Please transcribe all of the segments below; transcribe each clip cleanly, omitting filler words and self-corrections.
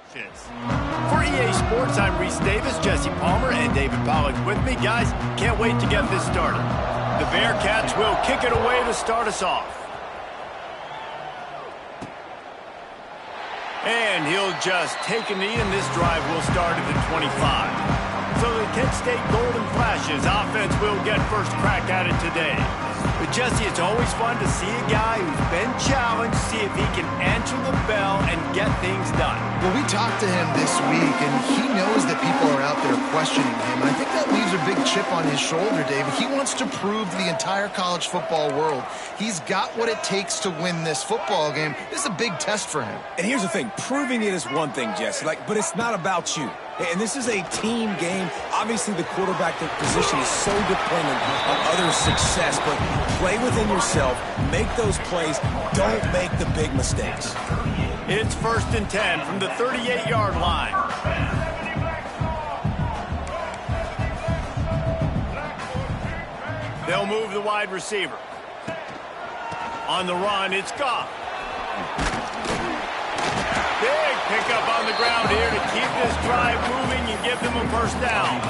For EA Sports, I'm Reese Davis, Jesse Palmer, and David Pollack with me. Guys, can't wait to get this started. The Bearcats will kick it away to start us off. And he'll just take a knee, and this drive will start at the 25. So the Kent State Golden Flashes offense will get first crack at it today. But Jesse, it's always fun to see a guy who's been challenged, see if he can answer the bell and get things done. Well, we talked to him this week, and he knows that people are out there questioning him. I think that leaves a big chip on his shoulder, David. He wants to prove to the entire college football world he's got what it takes to win this football game. This is a big test for him. And here's the thing. Proving it is one thing, Jesse, but it's not about you. And this is a team game. Obviously, the quarterback position is so dependent on others' success, but play within yourself, make those plays, don't make the big mistakes. It's 1st and 10 from the 38-yard line. They'll move the wide receiver. On the run, it's Goff. Big pickup on the ground here to keep this drive moving and give them a first down.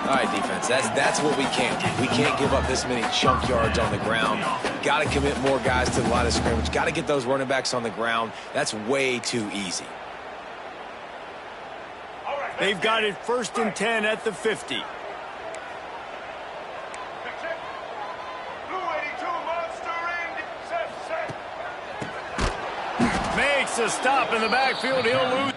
All right, defense, that's what we can't do. We can't give up this many chunk yards on the ground. Got to commit more guys to the line of scrimmage. Got to get those running backs on the ground. That's way too easy. They've got it 1st and 10 at the 50. Makes a stop in the backfield. He'll lose.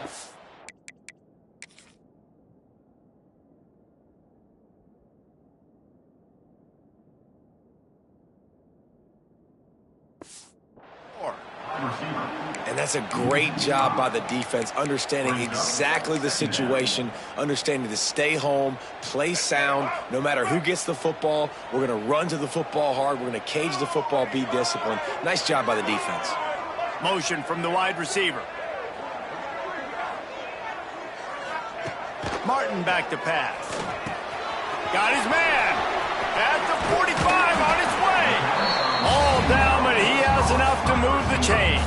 And that's a great job by the defense, understanding exactly the situation, understanding to stay home, play sound, no matter who gets the football. We're going to run to the football hard. We're going to cage the football, be disciplined. Nice job by the defense. Motion from the wide receiver. Martin back to pass. Got his man. At the 45 on his way. All down, but he has enough to move the chains.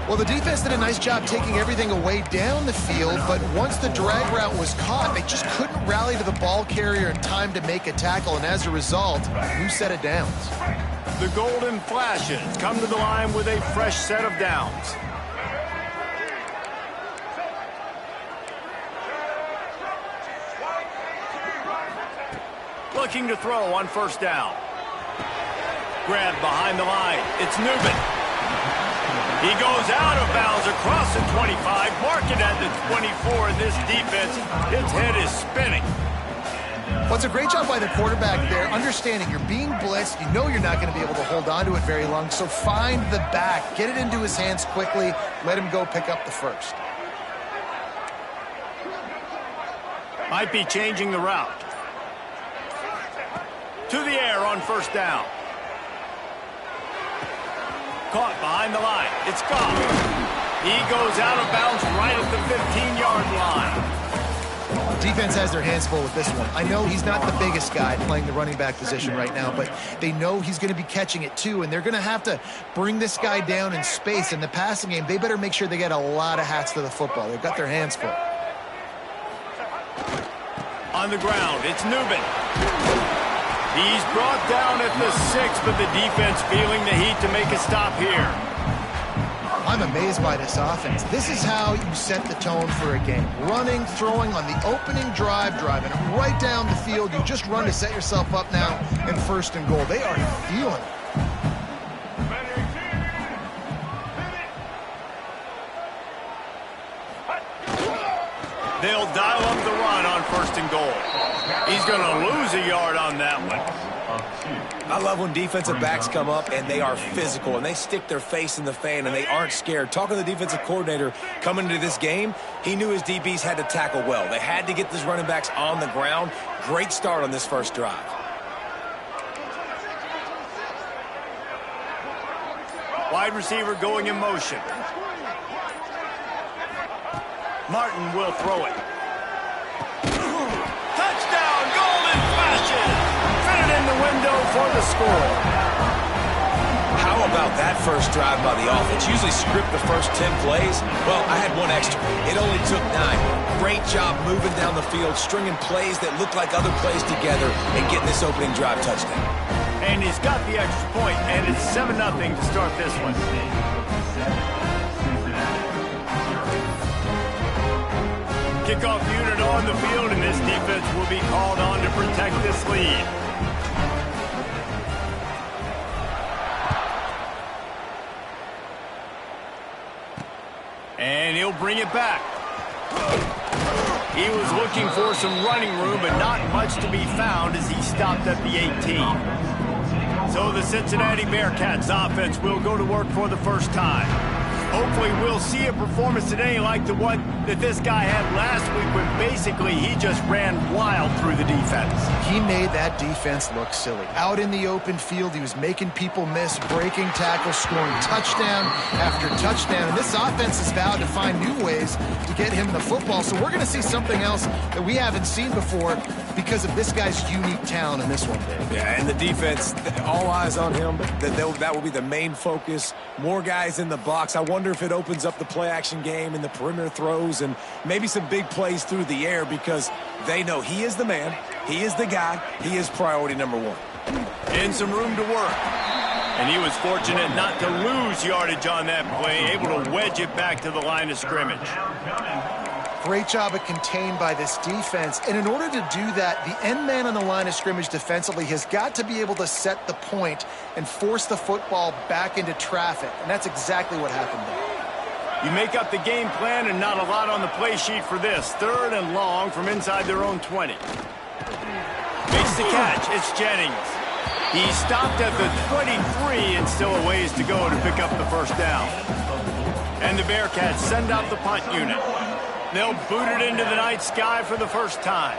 Well, the defense did a nice job taking everything away down the field, but once the drag route was caught, they just couldn't rally to the ball carrier in time to make a tackle, and as a result, new set of downs. The Golden Flashes come to the line with a fresh set of downs. Looking to throw on 1st down. Grab behind the line. It's Newman. He goes out of bounds across the 25, mark it at the 24, and this defense, its head is spinning. Well, it's a great job by the quarterback there, understanding you're being blitzed, you know you're not going to be able to hold on to it very long, so find the back, get it into his hands quickly, let him go pick up the first. Might be changing the route. To the air on 1st down. Caught behind the line. It's Goff. He goes out of bounds right at the 15-yard line. Defense has their hands full with this one. I know he's not the biggest guy playing the running back position right now, but they know he's going to be catching it too, and they're going to have to bring this guy down in space. In the passing game, they better make sure they get a lot of hats to the football. They've got their hands full. On the ground, it's Newman. He's brought down at the 6, but the defense feeling the heat to make a stop here. I'm amazed by this offense. This is how you set the tone for a game. Running, throwing on the opening drive, driving it right down the field. You just run to set yourself up now in 1st and goal. They are feeling it. They'll dial up the run on 1st and goal. He's going to lose a yard on that one. I love when defensive backs come up and they are physical and they stick their face in the fan and they aren't scared. Talking to the defensive coordinator coming into this game, he knew his DBs had to tackle well. They had to get these running backs on the ground. Great start on this first drive. Wide receiver going in motion. Martin will throw it. Touchdown, Golden Flashes! Fit it in the window for the score. How about that first drive by the offense? Usually script the first 10 plays. Well, I had one extra. It only took 9. Great job moving down the field, stringing plays that look like other plays together, and getting this opening drive touchdown. And he's got the extra point, and it's 7-0 to start this one. Kickoff unit on the field, and this defense will be called on to protect this lead. And he'll bring it back. He was looking for some running room, but not much to be found as he stopped at the 18. So the Cincinnati Bearcats offense will go to work for the first time. Hopefully we'll see a performance today like the one that this guy had last week when basically he just ran wild through the defense. He made that defense look silly. Out in the open field, he was making people miss, breaking tackles, scoring touchdown after touchdown. And this offense has vowed to find new ways to get him the football. So we're going to see something else that we haven't seen before because of this guy's unique talent in this one, Dave. Yeah, and the defense, all eyes on him. That will be the main focus. More guys in the box. I wonder if it opens up the play-action game and the perimeter throws and maybe some big plays through the air because they know he is the man, he is the guy, he is priority number 1. And some room to work. And he was fortunate not to lose yardage on that play, able to wedge it back to the line of scrimmage. Great job at contained by this defense. And in order to do that, the end man on the line of scrimmage defensively has got to be able to set the point and force the football back into traffic. And that's exactly what happened there. You make up the game plan and not a lot on the play sheet for this. 3rd and long from inside their own 20. Makes the catch. It's Jennings. He stopped at the 23 and still a ways to go to pick up the first down. And the Bearcats send out the punt unit. They'll boot it into the night sky for the first time.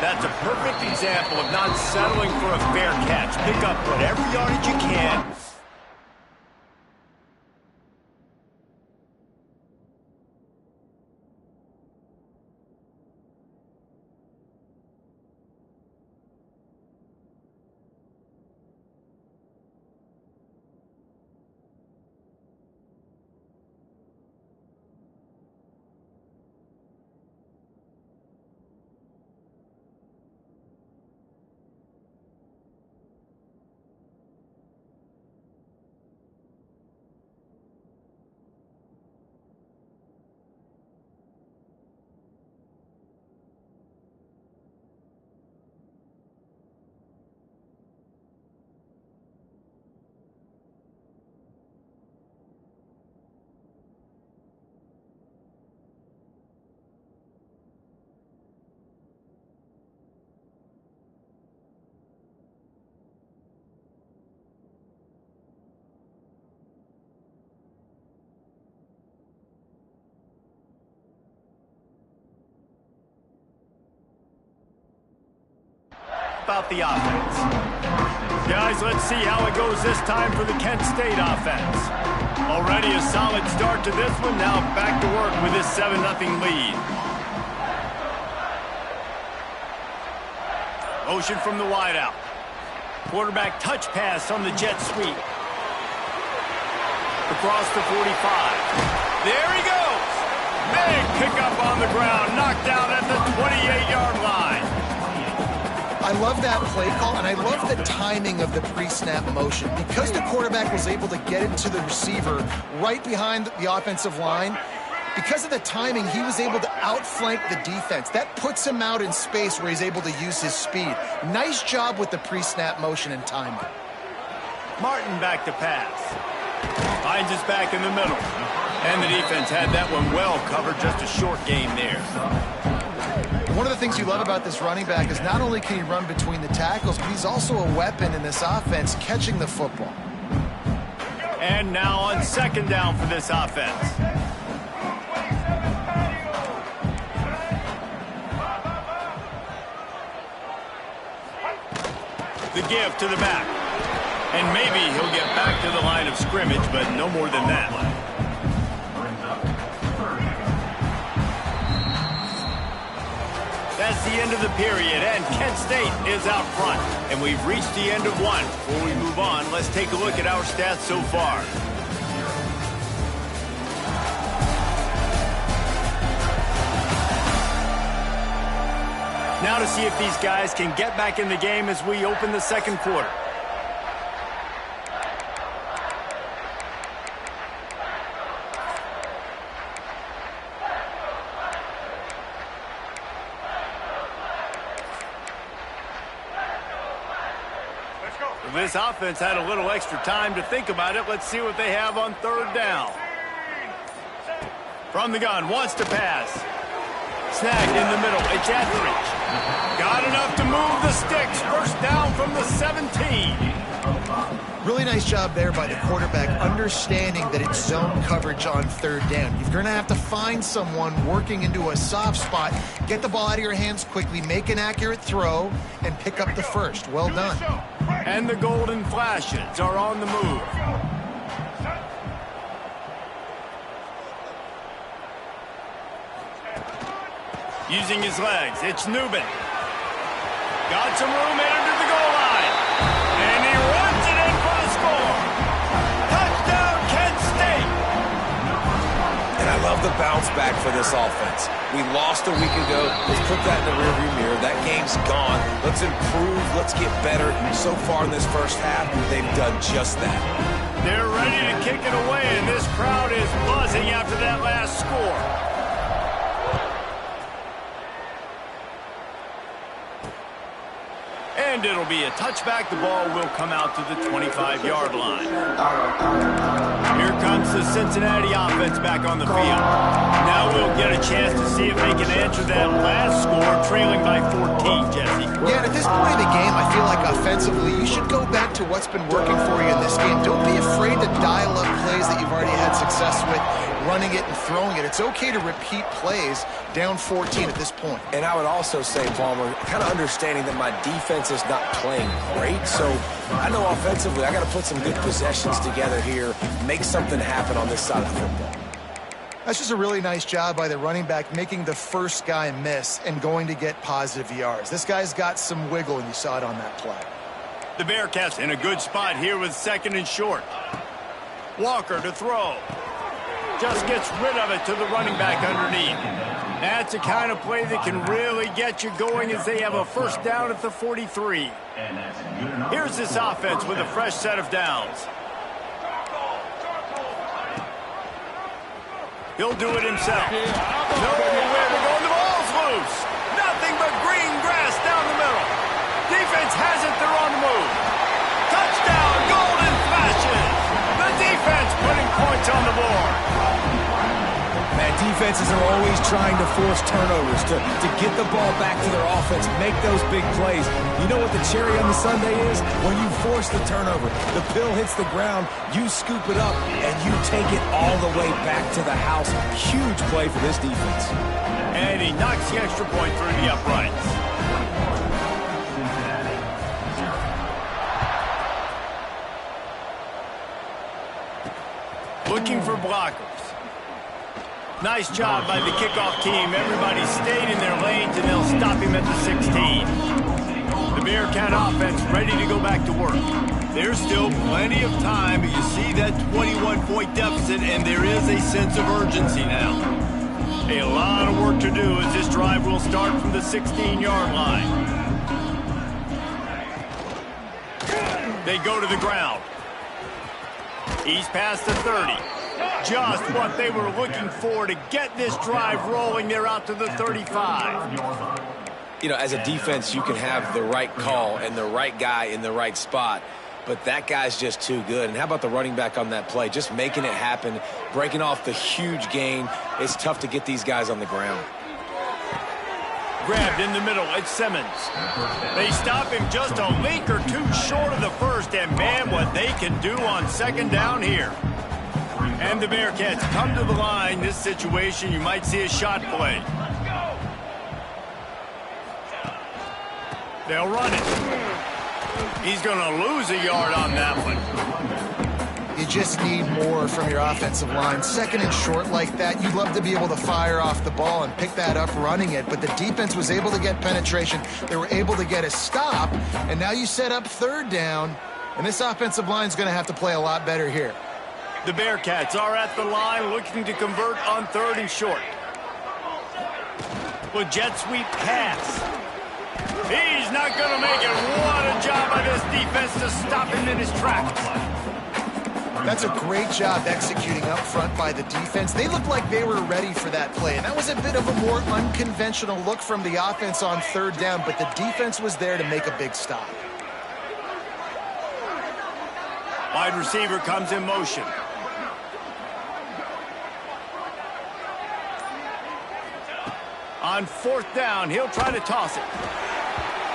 That's a perfect example of not settling for a fair catch. Pick up whatever yardage you can. About the offense. Guys, let's see how it goes this time for the Kent State offense. Already a solid start to this one. Now back to work with this 7-0 lead. Motion from the wideout. Quarterback touch pass on the jet sweep. Across the 45. There he goes. Big pickup on the ground. Knocked out at the 28-yard line. I love that play call, and I love the timing of the pre-snap motion. Because the quarterback was able to get it to the receiver right behind the offensive line, because of the timing, he was able to outflank the defense. That puts him out in space where he's able to use his speed. Nice job with the pre-snap motion and timing. Martin back to pass. Finds us back in the middle. And the defense had that one well covered, just a short gain there. One of the things you love about this running back is not only can he run between the tackles, but he's also a weapon in this offense, catching the football. And now on 2nd down for this offense. The give to the back. And maybe he'll get back to the line of scrimmage, but no more than that. That's the end of the period, and Kent State is out front. And we've reached the end of one. Before we move on, let's take a look at our stats so far. Now to see if these guys can get back in the game as we open the second quarter. This offense had a little extra time to think about it. Let's see what they have on third down. From the gun, wants to pass. Snagged in the middle. It's at the reach. Got enough to move the sticks. First down from the 17. Really nice job there by the quarterback, understanding that it's zone coverage on third down. You're going to have to find someone working into a soft spot, get the ball out of your hands quickly, make an accurate throw, and pick up the first. Well done. And the Golden Flashes are on the move. Using his legs, it's Newman. Got some room under the goal line. And he runs it in for the score. Touchdown, Kent State. And I love the bounce back for this offense. We lost a week ago. Let's put that in the rearview mirror. That game's gone. Let's improve. Let's get better. So far in this first half, they've done just that. They're ready to kick it away, and this crowd is buzzing after that last score. And it'll be a touchback. The ball will come out to the 25-yard line. Here comes the Cincinnati offense back on the field. Now we'll get a chance to see if they can answer that last score, trailing by 14, Jesse. Yeah, and at this point of the game, I feel like offensively, you should go back to what's been working for you in this game. Don't be afraid to dial up plays that you've already had success with, running it and throwing it. It's okay to repeat plays down 14 at this point. And I would also say, Palmer, kind of understanding that my defense is not playing great, so I know offensively I got to put some good possessions together here, make something happen on this side of the football. That's just a really nice job by the running back, making the first guy miss and going to get positive yards. This guy's got some wiggle, and you saw it on that play. The Bearcats in a good spot here with second and short. Walker to throw. Just gets rid of it to the running back underneath. That's the kind of play that can really get you going as they have a first down at the 43. Here's this offense with a fresh set of downs. He'll do it himself. Nowhere to go, and the ball's loose. Nothing but green grass down the middle. Defense has it, they're on the move. Touchdown, Golden Flashes. The defense putting points on the board. Man, defenses are always trying to force turnovers, to get the ball back to their offense, make those big plays. You know what the cherry on the sundae is? When you force the turnover, the pill hits the ground, you scoop it up, and you take it all the way back to the house. Huge play for this defense. And he knocks the extra point through the uprights. Looking for blockers. Nice job by the kickoff team. Everybody stayed in their lanes, and they'll stop him at the 16. The Bearcat offense ready to go back to work. There's still plenty of time, but you see that 21-point deficit, and there is a sense of urgency now. A lot of work to do as this drive will start from the 16-yard line. They go to the ground. He's past the 30. Just what they were looking for to get this drive rolling. They're out to the 35. You know, as a defense, you can have the right call and the right guy in the right spot, but that guy's just too good. And how about the running back on that play? Just making it happen, breaking off the huge gain. It's tough to get these guys on the ground. Grabbed in the middle, it's Simmons. They stop him just a link or two short of the first, and man, what they can do on second down here. And the Bearcats come to the line. This situation, you might see a shot play. They'll run it. He's going to lose a yard on that one. You just need more from your offensive line. Second and short like that, you'd love to be able to fire off the ball and pick that up running it, but the defense was able to get penetration. They were able to get a stop, and now you set up third down, and this offensive line is going to have to play a lot better here. The Bearcats are at the line looking to convert on third and short. With jet sweep pass. He's not going to make it. What a job by this defense to stop him in his tracks. That's a great job executing up front by the defense. They looked like they were ready for that play, and that was a bit of a more unconventional look from the offense on third down, but the defense was there to make a big stop. Wide receiver comes in motion. On fourth down, he'll try to toss it.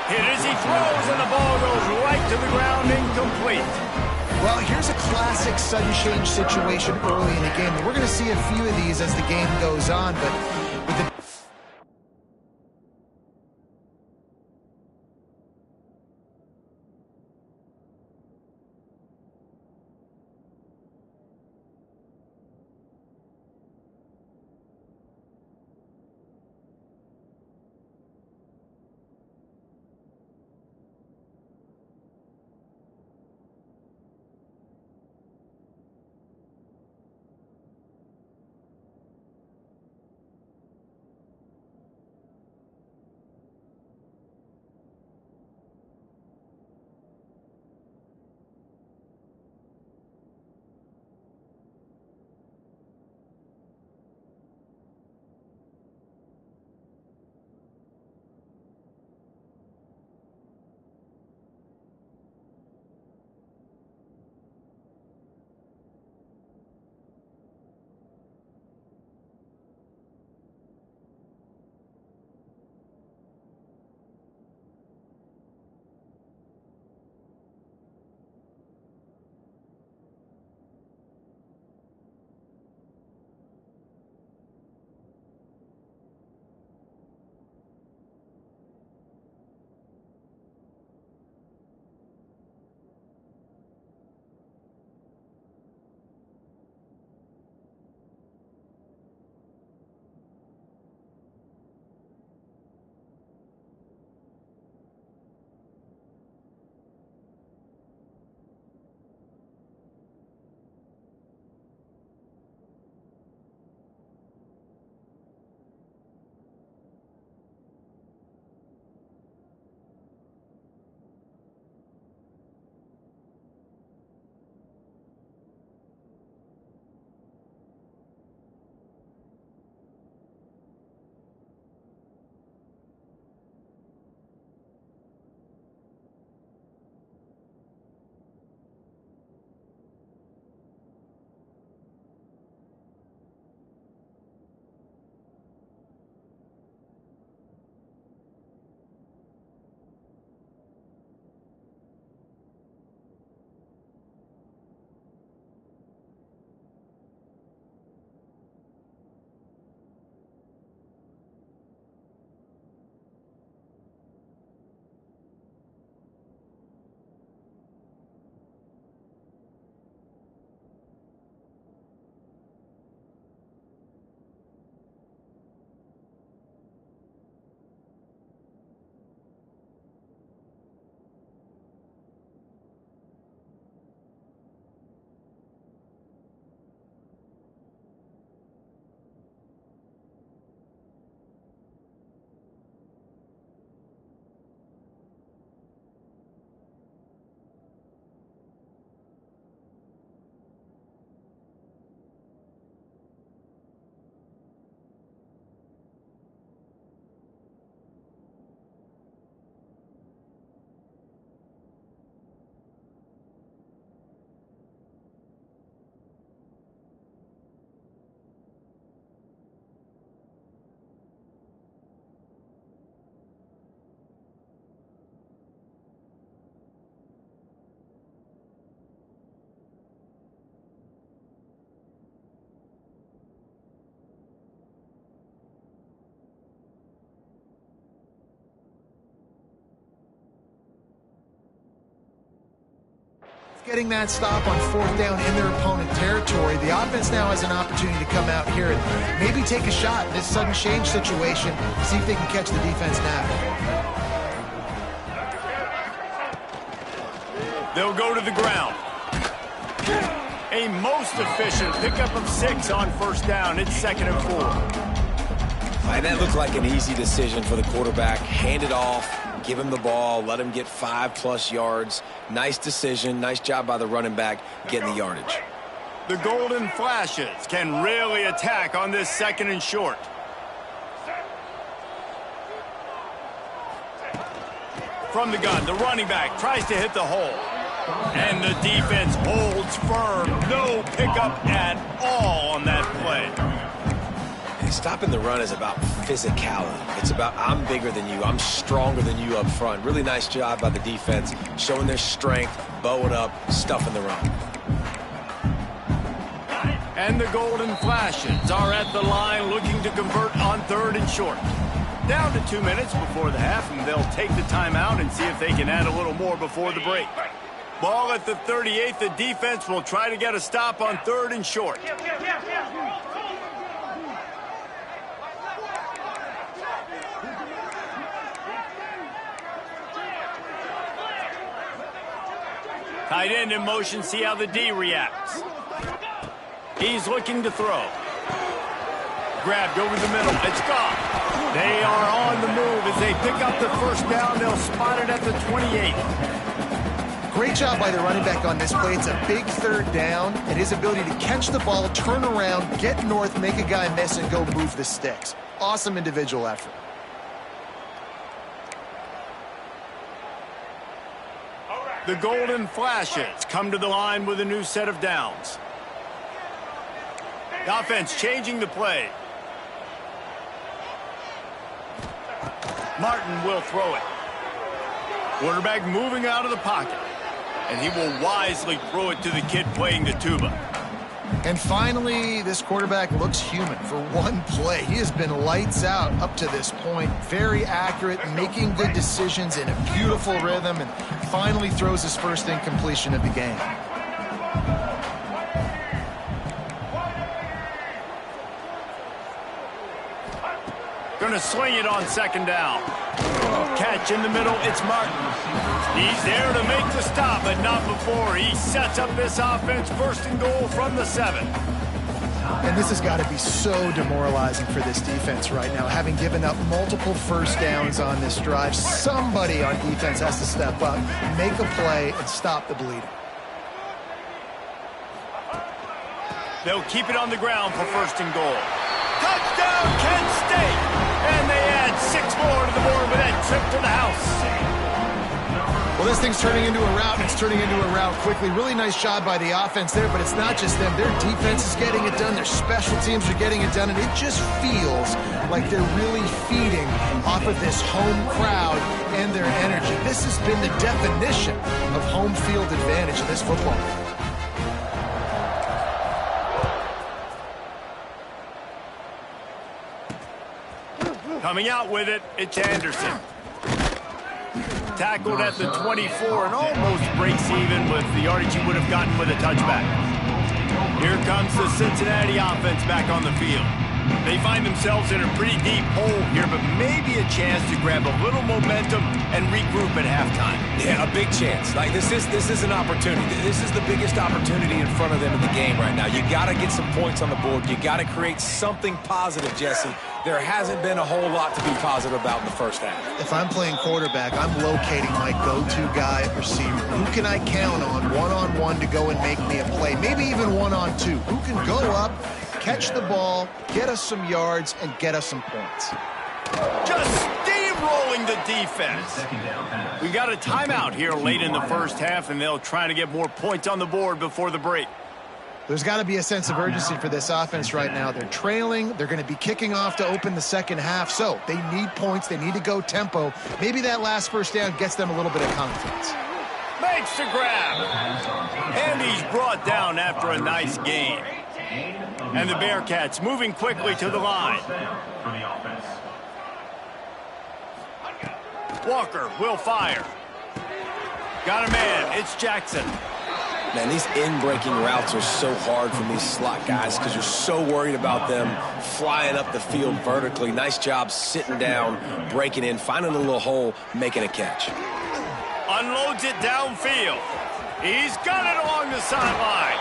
Hit as he throws, and the ball goes right to the ground, incomplete. Well, here's a classic sudden change situation early in the game. We're going to see a few of these as the game goes on, but with the Getting that stop on 4th down in their opponent territory, the offense now has an opportunity to come out here and maybe take a shot in this sudden change situation, see if they can catch the defense now. They'll go to the ground. A most efficient pickup of 6 on 1st down. It's 2nd and 4. And that looked like an easy decision for the quarterback. Hand it off, give him the ball, let him get 5+ yards. Nice decision. Nice job by the running back getting the yardage. The Golden Flashes can really attack on this 2nd and short. From the gun, the running back tries to hit the hole. And the defense holds firm. No pickup at all on that play. And stopping the run is about physicality. It's about I'm bigger than you. I'm stronger than you up front. Really nice job by the defense, showing their strength, bowing up, stuffing the run. And the Golden Flashes are at the line looking to convert on 3rd and short. Down to 2 minutes before the half, and they'll take the timeout and see if they can add a little more before the break. Ball at the 38. The defense will try to get a stop on 3rd and short. Tight end in motion, see how the D reacts. He's looking to throw. Grabbed over the middle, it's gone. They are on the move as they pick up the 1st down. They'll spot it at the 28. Great job by the running back on this play. It's a big 3rd down, and his ability to catch the ball, turn around, get north, make a guy miss, and go move the sticks. Awesome individual effort. The Golden Flashes come to the line with a new set of downs. The offense changing the play. Martin will throw it. Quarterback moving out of the pocket. And he will wisely throw it to the kid playing the tuba. And finally, this quarterback looks human for one play. He has been lights out up to this point. Very accurate, making good decisions in a beautiful rhythm, and finally throws his first incompletion of the game. Gonna swing it on 2nd down. Catch in the middle, it's Martin. He's there to make the stop, but not before. He sets up this offense 1st and goal from the 7. And this has got to be so demoralizing for this defense right now. Having given up multiple 1st downs on this drive, somebody on defense has to step up, make a play, and stop the bleeding. They'll keep it on the ground for 1st and goal. Touchdown, Kent State! And they add 6 more to the board with that trip to the house. Well, this thing's turning into a rout, and it's turning into a rout quickly. Really nice job by the offense there, but it's not just them. Their defense is getting it done. Their special teams are getting it done, and it just feels like they're really feeding off of this home crowd and their energy. This has been the definition of home field advantage in this football. Coming out with it, it's Anderson. Tackled at the 24 and almost breaks even with the yardage he would have gotten with a touchback. Here comes the Cincinnati offense back on the field. They find themselves in a pretty deep hole here, but maybe a chance to grab a little momentum and regroup at halftime. Yeah, a big chance. Like this is an opportunity. This is the biggest opportunity in front of them in the game right now. You got to get some points on the board. You got to create something positive, Jesse. There hasn't been a whole lot to be positive about in the 1st half. If I'm playing quarterback, I'm locating my go-to guy at receiver. Who can I count on one-on-one to go and make me a play? Maybe even one-on-two. Who can go up, catch the ball, get us some yards, and get us some points? Just steamrolling the defense. We got a timeout here late in the 1st half, and they'll try to get more points on the board before the break. There's got to be a sense of urgency for this offense right now. They're trailing. They're going to be kicking off to open the 2nd half. So they need points. They need to go tempo. Maybe that last 1st down gets them a little bit of confidence. Makes the grab. And he's brought down after a nice gain. And the Bearcats moving quickly to the line. Walker will fire. Got a man. It's Jackson. Man, these in-breaking routes are so hard from these slot guys because you're so worried about them flying up the field vertically. Nice job sitting down, breaking in, finding a little hole, making a catch. Unloads it downfield. He's got it along the sideline.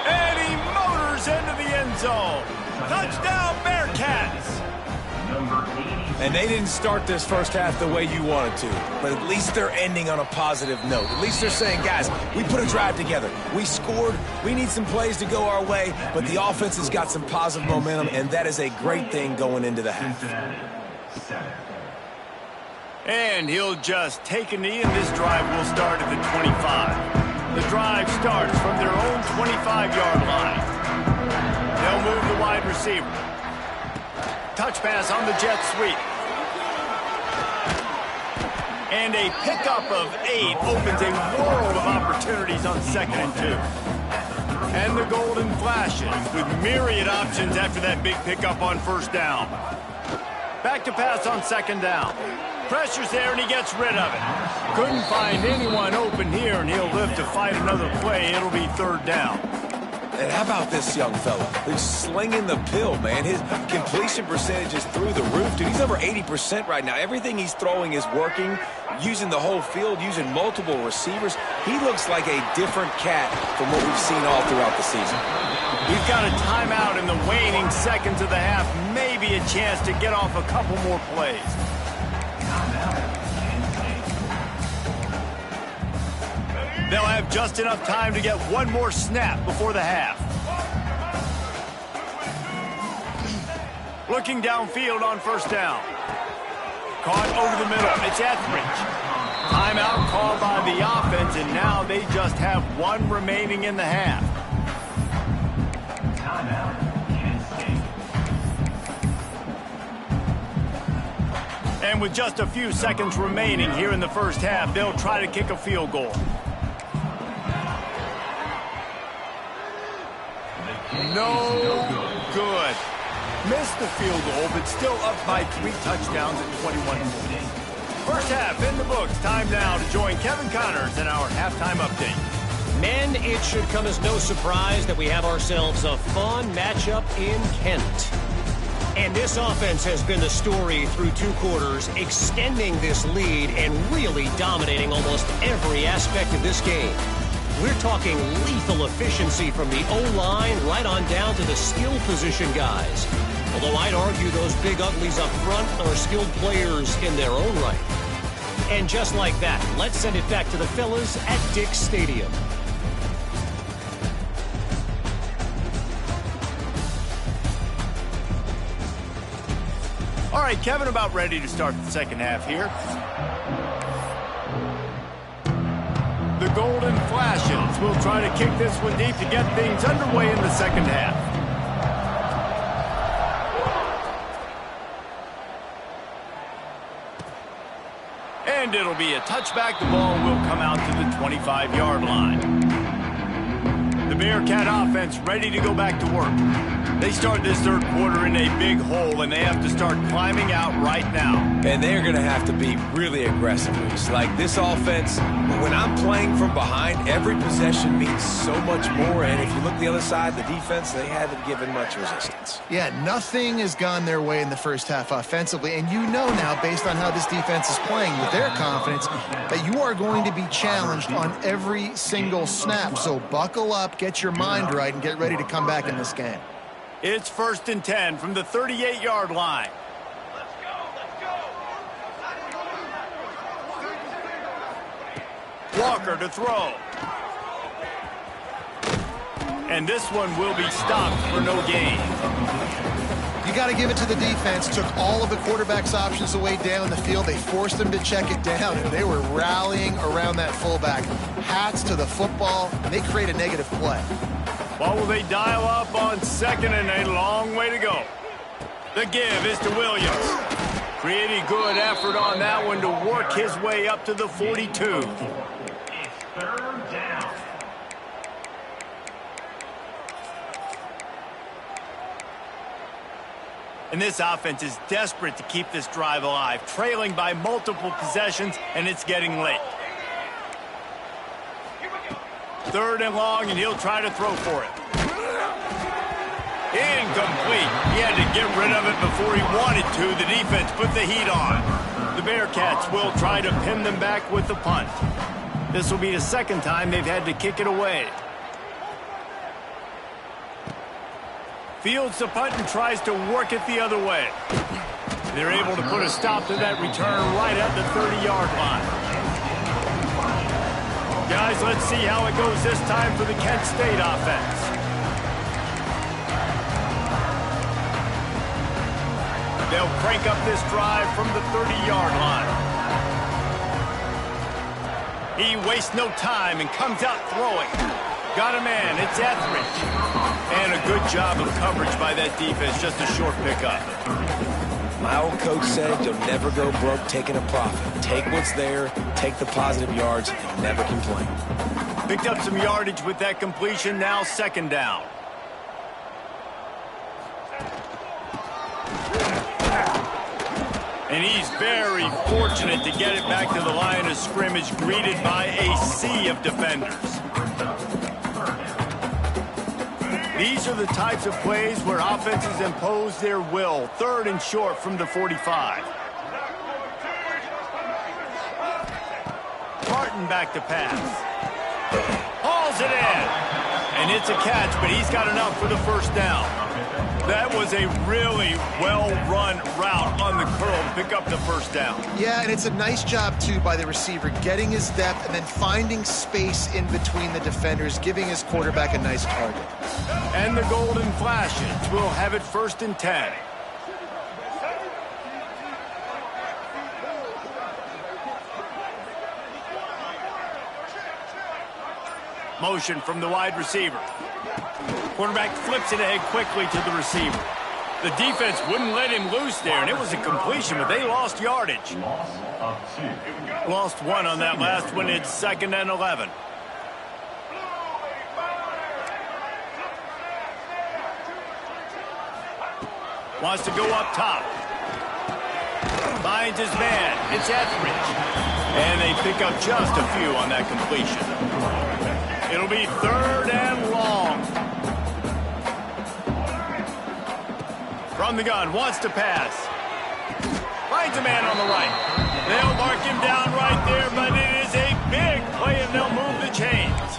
And he motors into the end zone. Touchdown, Bearcats. And they didn't start this first half the way you wanted to, but at least they're ending on a positive note. At least they're saying, guys, we put a drive together. We scored. We need some plays to go our way, but the offense has got some positive momentum, and that is a great thing going into the half. And he'll just take a knee, and this drive will start at the 25. The drive starts from their own 25-yard line. They'll move the wide receiver. Touch pass on the jet sweep. And a pickup of 8 opens a world of opportunities on 2nd and 2. And the golden flashes with myriad options after that big pickup on 1st down. Back to pass on 2nd down. Pressure's there and he gets rid of it. Couldn't find anyone open here and he'll live to fight another play. It'll be 3rd down. And how about this young fella? He's slinging the pill, man. His completion percentage is through the roof, dude. He's over 80% right now. Everything he's throwing is working, using the whole field, using multiple receivers. He looks like a different cat from what we've seen all throughout the season. We've got a timeout in the waning seconds of the half. Maybe a chance to get off a couple more plays. They'll have just enough time to get one more snap before the half. Looking downfield on 1st down. Caught over the middle. It's Etheridge. Timeout called by the offense, and now they just have one remaining in the half. And with just a few seconds remaining here in the 1st half, they'll try to kick a field goal. No good. Missed the field goal, but still up by 3 touchdowns at 21-14. 1st half in the books. Time now to join Kevin Connors in our halftime update. Men, it should come as no surprise that we have ourselves a fun matchup in Kent. And this offense has been the story through 2 quarters, extending this lead and really dominating almost every aspect of this game. We're talking lethal efficiency from the O-line right on down to the skill position guys. Although I'd argue those big uglies up front are skilled players in their own right. And just like that, let's send it back to the fellas at Dick's Stadium. All right, Kevin, about ready to start the 2nd half here. The golden flashes will try to kick this one deep to get things underway in the 2nd half. And it'll be a touchback. The ball will come out to the 25-yard line. The Bearcat offense ready to go back to work. They start this 3rd quarter in a big hole, and they have to start climbing out right now. And they're going to have to be really aggressive. It's like this offense, when I'm playing from behind, every possession means so much more. And if you look the other side, the defense, they haven't given much resistance. Yeah, nothing has gone their way in the 1st half offensively. And you know now, based on how this defense is playing with their confidence, that you are going to be challenged on every single snap. So buckle up, get your mind right, and get ready to come back in this game. It's 1st and 10 from the 38-yard line. Let's go. Walker to throw. And this one will be stopped for no gain. You got to give it to the defense. Took all of the quarterback's options away down the field. They forced them to check it down, and they were rallying around that fullback. Hats to the football, and they create a negative play. What will they dial up on 2nd and a long way to go? The give is to Williams. Pretty good effort on that one to work his way up to the 42. It's 3rd down. And this offense is desperate to keep this drive alive, trailing by multiple possessions, and it's getting late. Third and long, and he'll try to throw for it. Incomplete. He had to get rid of it before he wanted to. The defense put the heat on. The Bearcats will try to pin them back with the punt. This will be the second time they've had to kick it away. Fields the punt and tries to work it the other way. They're able to put a stop to that return right at the 30-yard line. Guys, let's see how it goes this time for the Kent State offense. They'll crank up this drive from the 30-yard line. He wastes no time and comes out throwing. Got a man. It's Etheridge. And a good job of coverage by that defense. Just a short pickup. My old coach said you'll never go broke taking a profit. Take what's there, take the positive yards, and never complain. Picked up some yardage with that completion. Now second down. And he's very fortunate to get it back to the line of scrimmage, greeted by a sea of defenders. These are the types of plays where offenses impose their will. Third and short from the 45. Martin back to pass. Hauls it in. And it's a catch, but he's got enough for the first down. That was a really well-run route on the curl to pick up the first down. Yeah, and it's a nice job, too, by the receiver, getting his depth and then finding space in between the defenders, giving his quarterback a nice target. And the Golden Flashes will have it 1st and 10. Motion from the wide receiver. Quarterback flips it ahead quickly to the receiver. The defense wouldn't let him loose there, and it was a completion, but they lost yardage. Lost one on that last one. It's 2nd and 11. Wants to go up top. Finds his man. It's Etheridge. And they pick up just a few on that completion. It'll be 3rd and long. From the gun, wants to pass. Finds a man on the right. They'll mark him down right there, but it is a big play, and they'll move the chains.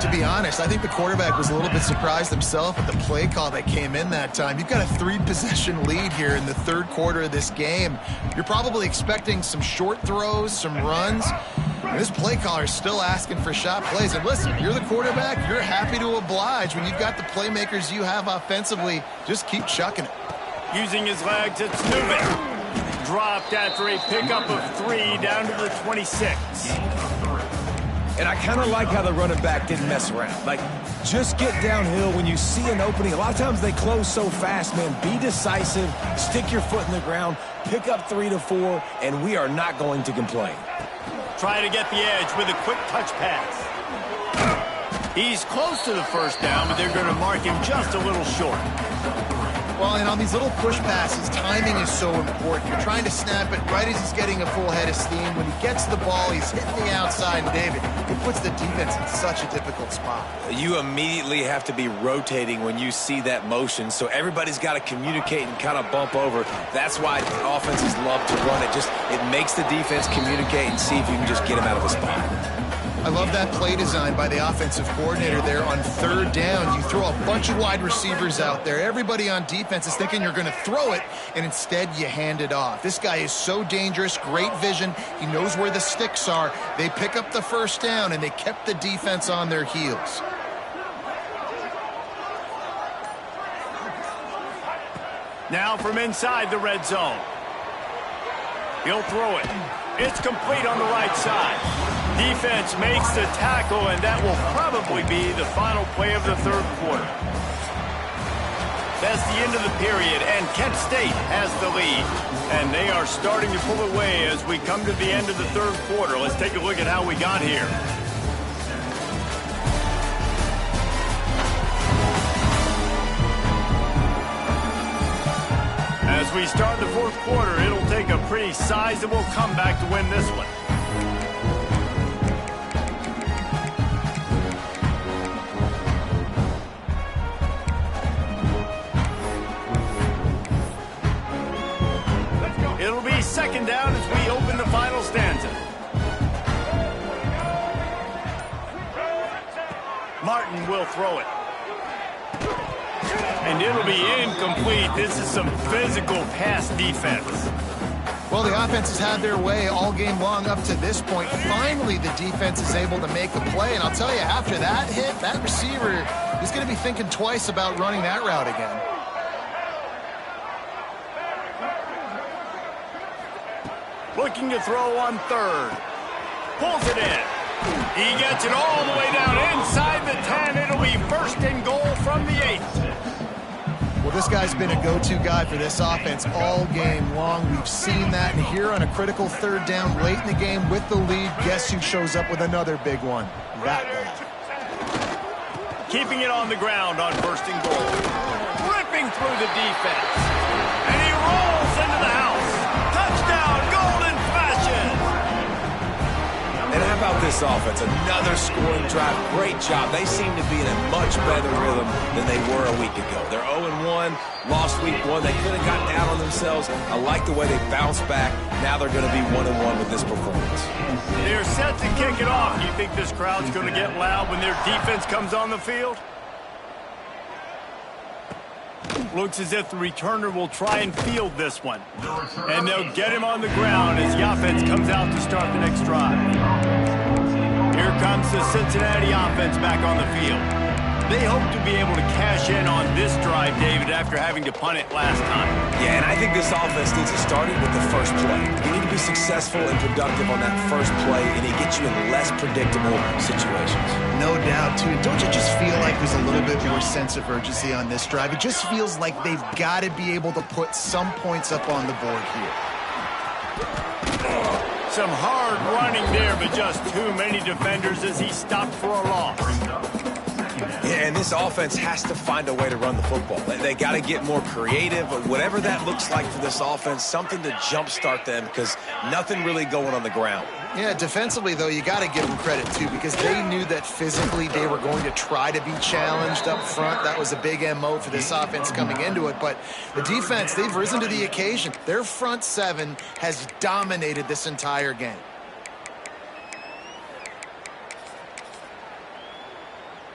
To be honest, I think the quarterback was a little bit surprised himself at the play call that came in that time. You've got a 3-possession lead here in the 3rd quarter of this game. You're probably expecting some short throws, some runs. And this play caller is still asking for shot plays. And listen, you're the quarterback. You're happy to oblige when you've got the playmakers you have offensively. Just keep chucking it. Using his legs, it's Newman. Dropped after a pickup of 3 down to the 26. And I kind of like how the running back didn't mess around. Like, just get downhill when you see an opening. A lot of times they close so fast, man. Be decisive, stick your foot in the ground, pick up 3 to 4, and we are not going to complain. Try to get the edge with a quick touch pass. He's close to the first down, but they're going to mark him just a little short. Well, and on these little push passes, timing is so important. You're trying to snap it right as he's getting a full head of steam. When he gets the ball, he's hitting the outside, and David, it puts the defense in such a difficult spot. You immediately have to be rotating when you see that motion, so everybody's got to communicate and kind of bump over. That's why offenses love to run it. It makes the defense communicate and see if you can just get him out of a spot. I love that play design by the offensive coordinator there on 3rd down. You throw a bunch of wide receivers out there. Everybody on defense is thinking you're going to throw it, and instead you hand it off. This guy is so dangerous, great vision. He knows where the sticks are. They pick up the first down, and they kept the defense on their heels. Now from inside the red zone. He'll throw it. It's complete on the right side. Defense makes the tackle, and that will probably be the final play of the 3rd quarter. That's the end of the period, and Kent State has the lead. And they are starting to pull away as we come to the end of the 3rd quarter. Let's take a look at how we got here. As we start the 4th quarter, it'll take a pretty sizable comeback to win this one. Martin will throw it. And it'll be incomplete. This is some physical pass defense. Well, the offense has had their way all game long up to this point. Finally, the defense is able to make a play. And I'll tell you, after that hit, that receiver is going to be thinking twice about running that route again. Looking to throw on third. Pulls it in. He gets it all the way down inside the 10. It'll be first and goal from the 8. Well, this guy's been a go-to guy for this offense all game long. We've seen that. And here on a critical third down late in the game with the lead, guess who shows up with another big one? That guy. Keeping it on the ground on first and goal. Ripping through the defense. And he rolls into the house. Touchdown, Golden Flashes. And how about this offense? Another scoring drive. Great job. They seem to be in a much better rhythm than they were a week ago. They're 0-1, lost week 1. They could have gotten down on themselves. I like the way they bounced back. Now they're going to be 1-1 with this performance. They're set to kick it off. Do you think this crowd's going to get loud when their defense comes on the field? Looks as if the returner will try and field this one. And they'll get him on the ground as the offense comes out to start the next drive. Here comes the Cincinnati offense back on the field. They hope to be able to cash in on this drive, David, after having to punt it last time. Yeah, and I think this offense needs to start it with the first play. You need to be successful and productive on that first play, and it gets you in less predictable situations. No doubt, too. Don't you just feel like there's a little bit more sense of urgency on this drive? It just feels like they've got to be able to put some points up on the board here. Some hard running there, but just too many defenders as he stopped for a loss. Yeah, and this offense has to find a way to run the football. They got to get more creative, whatever that looks like for this offense, something to jumpstart them because nothing really going on the ground. Yeah, defensively, though, you got to give them credit, too, because they knew that physically they were going to try to be challenged up front. That was a big MO for this offense coming into it. But the defense, they've risen to the occasion. Their front seven has dominated this entire game.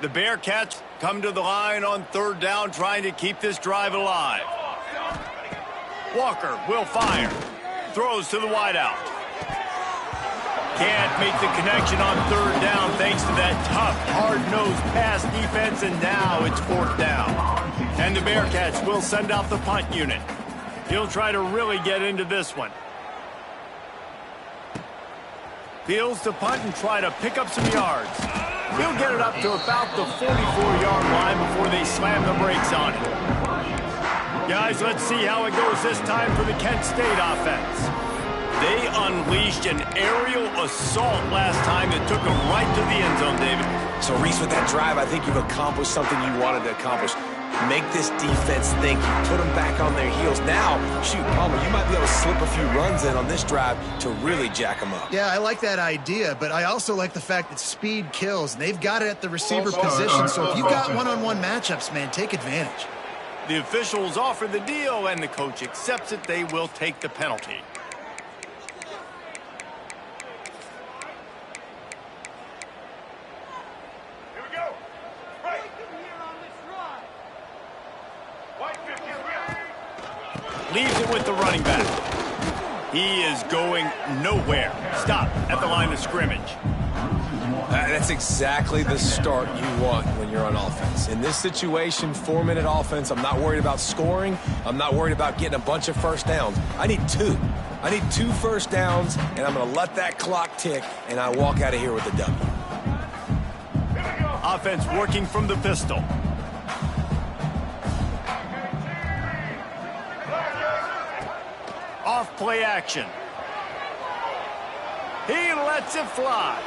The Bearcats come to the line on third down, trying to keep this drive alive. Walker will fire. Throws to the wideout. Can't make the connection on third down thanks to that tough, hard-nosed pass defense, and now it's fourth down. And the Bearcats will send out the punt unit. He'll try to really get into this one. Fields to punt and try to pick up some yards. He'll get it up to about the 44-yard line before they slam the brakes on it. Guys, let's see how it goes this time for the Kent State offense. They unleashed an aerial assault last time that took them right to the end zone, David. So, Reese, with that drive, I think you've accomplished something you wanted to accomplish. Make this defense think. You put them back on their heels. Now, shoot, Palmer, you might be able to slip a few runs in on this drive to really jack them up. Yeah, I like that idea, but I also like the fact that speed kills. And they've got it at the receiver position, so if you've got one-on-one matchups, man, take advantage. The officials offer the deal, and the coach accepts it. They will take the penalty. Leaves it with the running back. He is going nowhere. Stop at the line of scrimmage. That's exactly the start you want when you're on offense. In this situation, 4-minute offense, I'm not worried about scoring. I'm not worried about getting a bunch of first downs. I need 2. I need 2 first downs, and I'm going to let that clock tick, and I walk out of here with a W. Offense working from the pistol. Off play action. He lets it fly.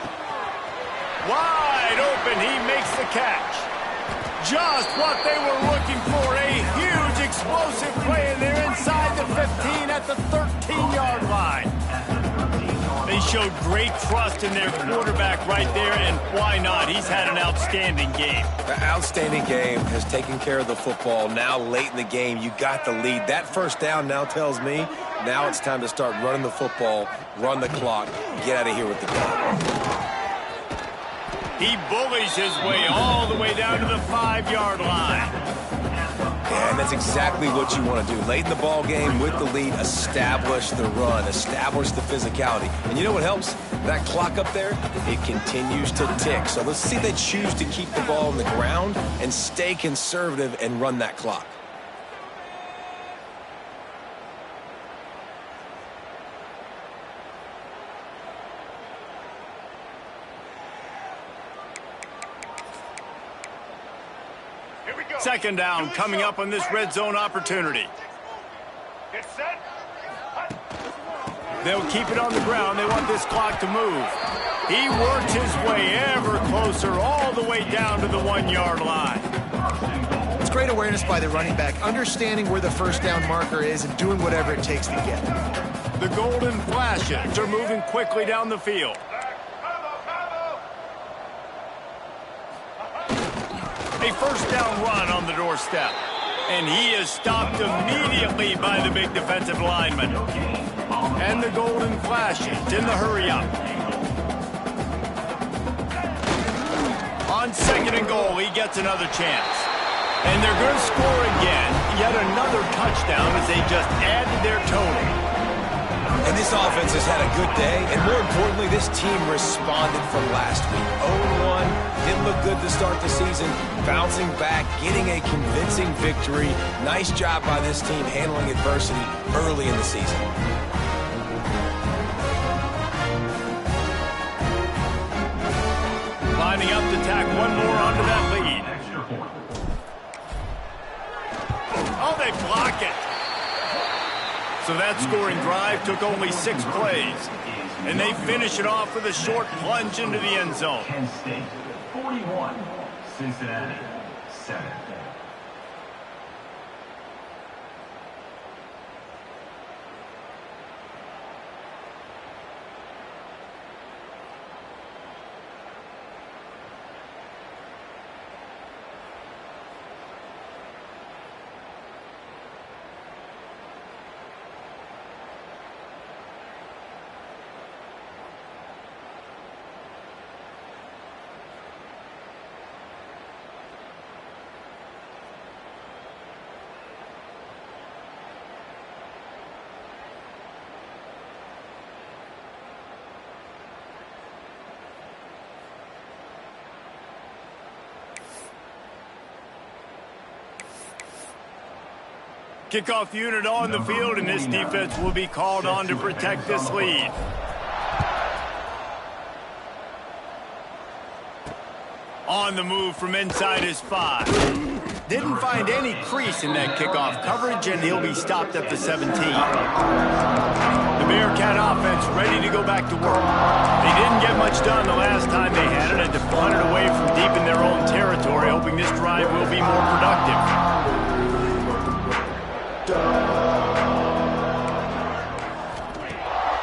Wide open, he makes the catch. Just what they were looking for, a huge explosive play, and they're inside the 15 at the 13-yard line. They showed great trust in their quarterback right there, and why not? He's had an outstanding game. The outstanding game has taken care of the football. Now, late in the game, you got the lead. That first down now tells me now it's time to start running the football, run the clock, get out of here with the ball. He bullies his way all the way down to the 5-yard line. Yeah, and that's exactly what you want to do. Late in the ball game with the lead, establish the run, establish the physicality. And you know what helps? That clock up there, it continues to tick. So let's see if they choose to keep the ball on the ground and stay conservative and run that clock. Second down coming up on this red zone opportunity. Get set. They'll keep it on the ground. They want this clock to move. He works his way ever closer all the way down to the 1-yard line. It's great awareness by the running back, understanding where the first down marker is and doing whatever it takes to get it. The Golden Flashes are moving quickly down the field. A first down run on the doorstep. And he is stopped immediately by the big defensive lineman. And the Golden Flashes in the hurry-up. On second and goal, he gets another chance. And they're going to score again. Yet another touchdown as they just added their total. And this offense has had a good day, and more importantly, this team responded from last week. 0-1, didn't look good to start the season, bouncing back, getting a convincing victory. Nice job by this team handling adversity early in the season. Lining up to tack one more onto that lead. Oh, they block it. So that scoring drive took only 6 plays. And they finish it off with a short plunge into the end zone. Penn State 41, Cincinnati 7. Kickoff unit on the field, and this defense will be called on to protect this lead. On the move from inside his 5. Didn't find any crease in that kickoff coverage, and he'll be stopped at the 17. The Bearcat offense ready to go back to work. They didn't get much done the last time they had it, and to punt it away from deep in their own territory, hoping this drive will be more productive.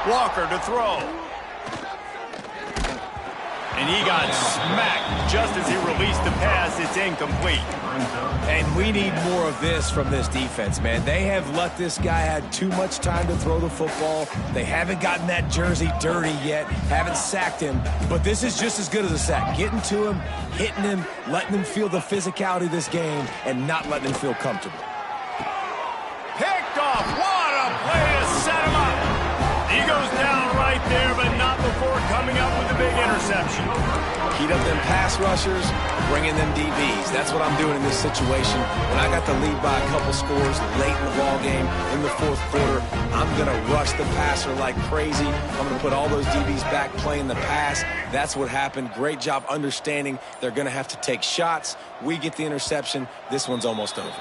Walker to throw. And he got smacked just as he released the pass. It's incomplete. And we need more of this from this defense, man. They have let this guy have too much time to throw the football. They haven't gotten that jersey dirty yet, haven't sacked him. But this is just as good as a sack. Getting to him, hitting him, letting him feel the physicality of this game, and not letting him feel comfortable. Picked off. What a play to set him up. He goes down right there, but not before coming up with a big interception. Heat up them pass rushers, bring in them DBs. That's what I'm doing in this situation. When I got the lead by a couple scores late in the ball game, in the fourth quarter, I'm going to rush the passer like crazy. I'm going to put all those DBs back playing the pass. That's what happened. Great job understanding they're going to have to take shots. We get the interception. This one's almost over.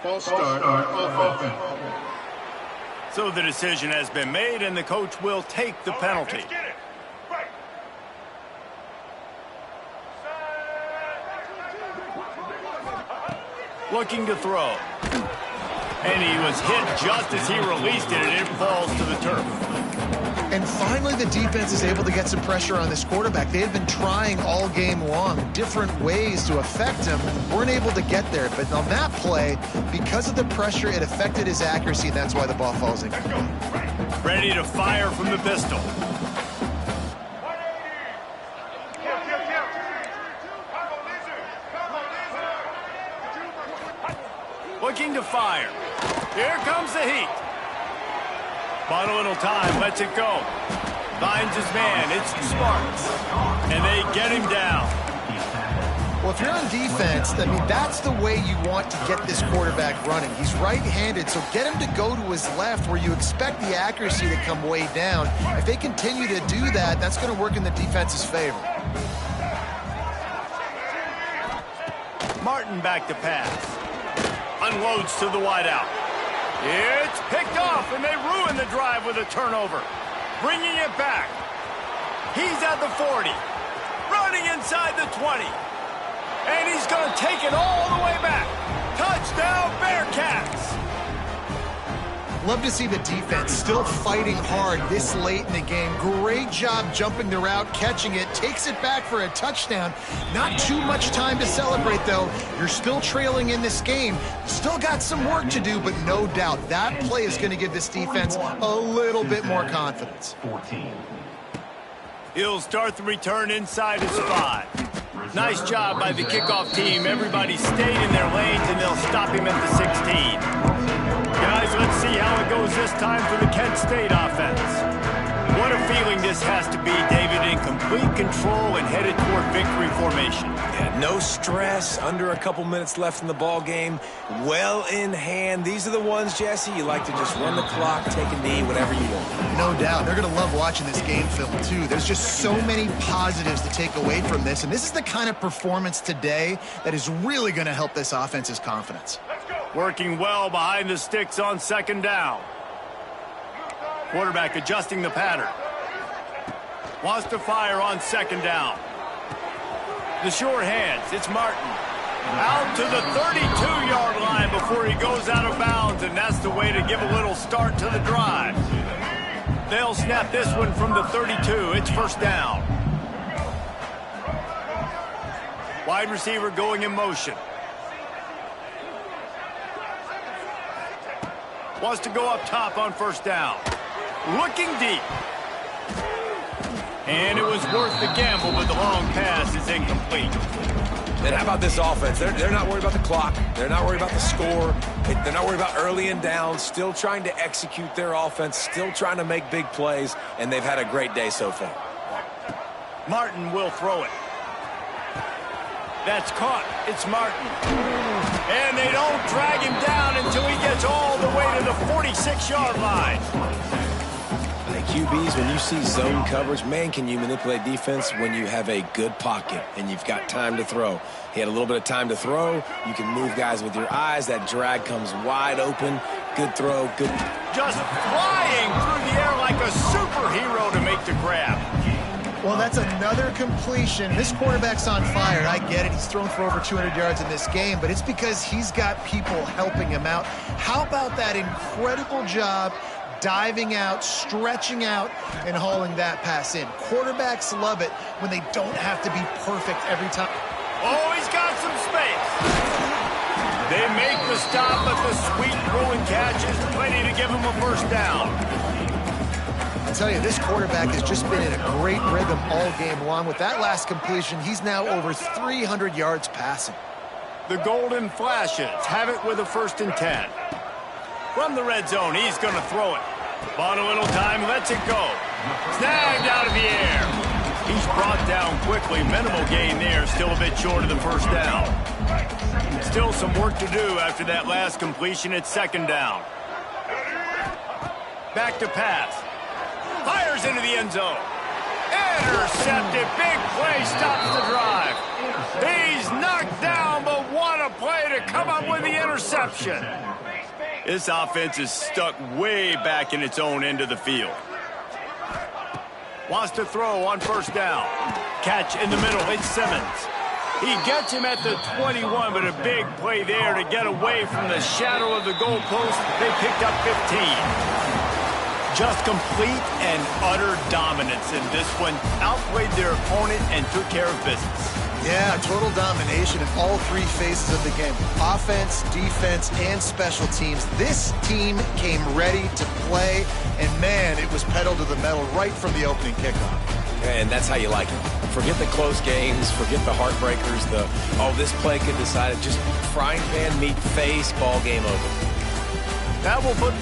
False start on offense. So the decision has been made, and the coach will take the penalty. Let's get it. Right. Looking to throw. And he was hit just as he released it, and it falls to the turf. And finally, the defense is able to get some pressure on this quarterback. They had been trying all game long different ways to affect him. Weren't able to get there. But on that play, because of the pressure, it affected his accuracy, and that's why the ball falls in. Ready to fire from the pistol. Looking to fire. Here comes the heat. Bought a little time, lets it go. Finds his man, it's the Spartans. And they get him down. Well, if you're on defense, I mean, that's the way you want to get this quarterback running. He's right-handed, so get him to go to his left where you expect the accuracy to come way down. If they continue to do that, that's going to work in the defense's favor. Martin back to pass. Unloads to the wideout. It's picked off, and they ruin the drive with a turnover. Bringing it back. He's at the 40. Running inside the 20. And he's going to take it all the way back. Touchdown, Bearcats! Love to see the defense still fighting hard this late in the game. Great job jumping the route, catching it, takes it back for a touchdown. Not too much time to celebrate, though. You're still trailing in this game. Still got some work to do, but no doubt that play is going to give this defense a little bit more confidence. 14. He'll start the return inside his 5. Nice job by the kickoff team. Everybody stayed in their lanes, and they'll stop him at the 16. Guys, let's see how it goes this time for the Kent State offense. What a feeling this has to be, David, in complete control and headed toward victory formation. Yeah, no stress, under a couple minutes left in the ball game, well in hand. These are the ones, Jesse, you like to just run the clock, take a knee, whatever you want. No doubt. They're going to love watching this game film, too. There's just so many positives to take away from this, and this is the kind of performance today that is really going to help this offense's confidence. Working well behind the sticks on second down. Quarterback adjusting the pattern. Wants to fire on second down. The short hands, it's Martin. Out to the 32-yard line before he goes out of bounds, and that's the way to give a little start to the drive. They'll snap this one from the 32. It's first down. Wide receiver going in motion. Wants to go up top on first down. Looking deep. And it was worth the gamble, but the long pass is incomplete. And how about this offense? They're not worried about the clock. They're not worried about the score. They're not worried about early and down. Still trying to execute their offense. Still trying to make big plays. And they've had a great day so far. Martin will throw it. That's caught. It's Martin. And they don't drag him down until he gets all the way to the 46-yard line. QBs, when you see zone coverage, man, can you manipulate defense when you have a good pocket and you've got time to throw. He had a little bit of time to throw. You can move guys with your eyes. That drag comes wide open. Good throw. Good. Just flying through the air like a superhero to make the grab. Well, that's another completion. This quarterback's on fire. I get it. He's thrown for over 200 yards in this game, but it's because he's got people helping him out. How about that incredible job diving out, stretching out, and hauling that pass in? Quarterbacks love it when they don't have to be perfect every time. Oh, he's got some space. They make the stop, but the sweet throw and catch is plenty to give him a first down. I tell you, this quarterback has just been in a great rhythm all game long. With that last completion, he's now over 300 yards passing. The Golden Flashes have it with a 1st and 10. From the red zone, he's going to throw it. Bought a little time, lets it go. Snagged out of the air. He's brought down quickly. Minimal gain there, still a bit short of the first down. Still some work to do after that last completion at second down. Back to pass. Fires into the end zone. Intercepted. Big play stops the drive. He's knocked down, but what a play to come up with the interception. This offense is stuck way back in its own end of the field. Wants to throw on first down. Catch in the middle. It's Simmons. He gets him at the 21, but a big play there to get away from the shadow of the goalpost. They picked up 15. Just complete and utter dominance in this one. Outplayed their opponent and took care of business. Yeah, total domination in all three phases of the game. Offense, defense, and special teams. This team came ready to play, and man, it was pedal to the metal right from the opening kickoff. And that's how you like it. Forget the close games, forget the heartbreakers, this play could decide it. Just frying pan, meat face, ball game over. That will put